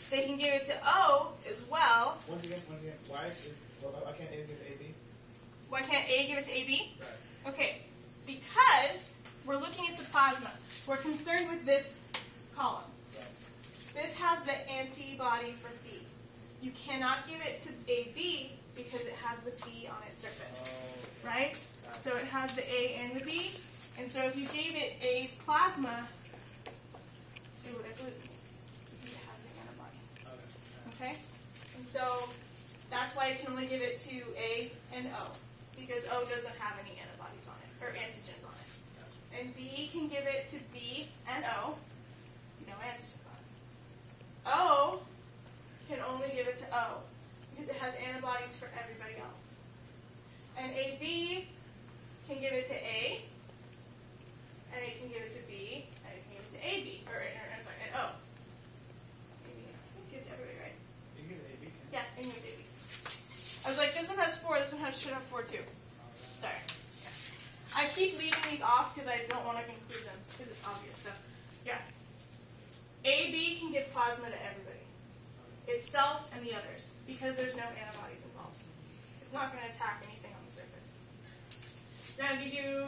They can give it to O as well. Once again, why can't A give it to AB? Why can't A give it to AB? Right. Okay, because we're looking at the plasma. We're concerned with this column. Right. This has the antibody for B. You cannot give it to AB because it has the B on its surface. Oh, right? So it has the A and the B. And so if you gave it A's plasma, it would elute because it has the antibody. Okay? And so that's why you can only give it to A and O, because O doesn't have any antibodies on it, or antigens on it. And B can give it to B and O, no antigens on it. O can only give it to O, because it has antibodies for everybody else. And AB can give it to A, and it can give it to B, and it can give it to AB, I'm sorry, and O. Maybe, give it to everybody, right? You can give it to AB, can you? Yeah, and give it to AB. I was like, this one has 4, this one should have 4 too. Sorry. Yeah. I keep leaving these off because I don't want to conclude them, because it's obvious. So, yeah. AB can give plasma to everybody. Itself and the others, because there's no antibodies involved. It's not going to attack anything on the surface. Now, if you do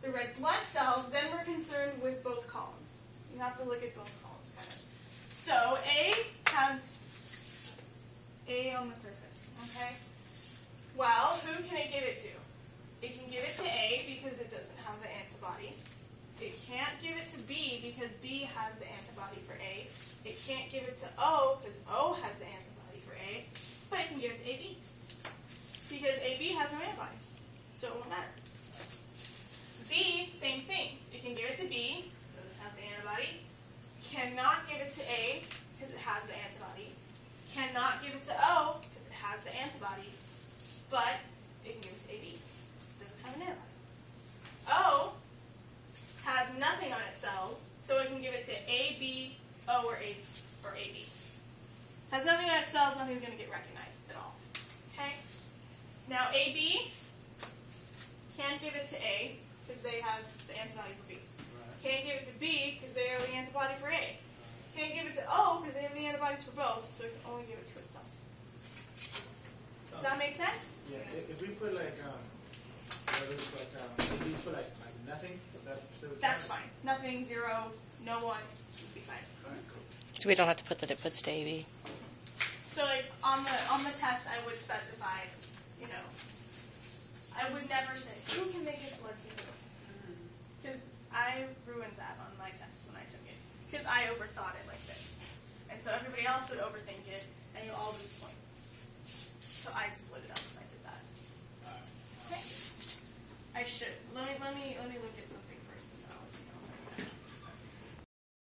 the red blood cells, then we're concerned with both columns. You have to look at both columns, kind of. So, A has A on the surface, okay? Well, who can it give it to? It can give it to A because it doesn't have the antibody. It can't give it to B because B has the antibody for A. It can't give it to O because O has the antibody for A. But it can give it to AB because AB has no antibodies, so it won't matter. B, same thing. It can give it to B, doesn't have the antibody. Cannot give it to A because it has the antibody. Cannot give it to O because it has the antibody. But it can give it to AB. Doesn't have an antibody. O has nothing on its cells, so it can give it to A, B, O, or AB. Has nothing on its cells, nothing's going to get recognized at all. Okay? Now AB can't give it to A because they have the antibody for B. Can't give it to B because they have the antibody for A. Can't give it to O because they have the antibodies for both, so it can only give it to itself. Does that make sense? Yeah. If we put like if we put like nothing, that's fine. Nothing, 0, no 1 would be fine. All right, cool. So we don't have to put that it puts to AB. So like on the test, I would specify, I would never say who can they give blood to, because I ruined that on my test when I took it, because I overthought it like this, and so everybody else would overthink it, and you'll all lose points. So I'd split it up if I did that. Okay. I should. Let me look at something.